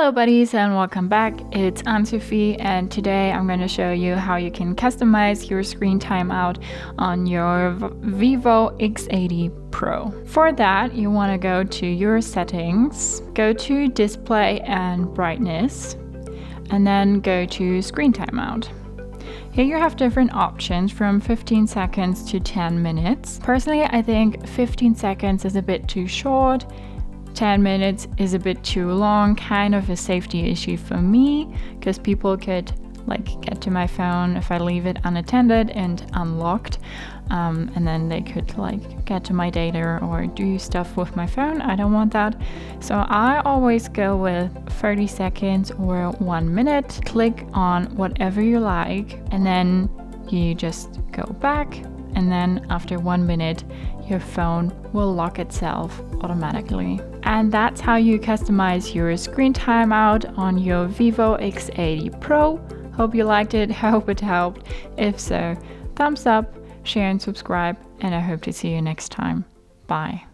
Hello buddies and welcome back. It's Anne-Sophie and today I'm going to show you how you can customize your screen timeout on your Vivo X80 Pro. For that, you want to go to your settings, go to display and brightness, and then go to screen timeout. Here you have different options from 15 seconds to 10 minutes. Personally, I think 15 seconds is a bit too short. 10 minutes is a bit too long, kind of a safety issue for me, because people could get to my phone if I leave it unattended and unlocked, and then they could get to my data or do stuff with my phone. I don't want that. So I always go with 30 seconds or 1 minute. Click on whatever you like, and then you just go back, and then after 1 minute your phone will lock itself automatically. And that's how you customize your screen timeout on your Vivo X80 Pro. Hope you liked it, hope it helped. If so, thumbs up, share and subscribe, and I hope to see you next time. Bye.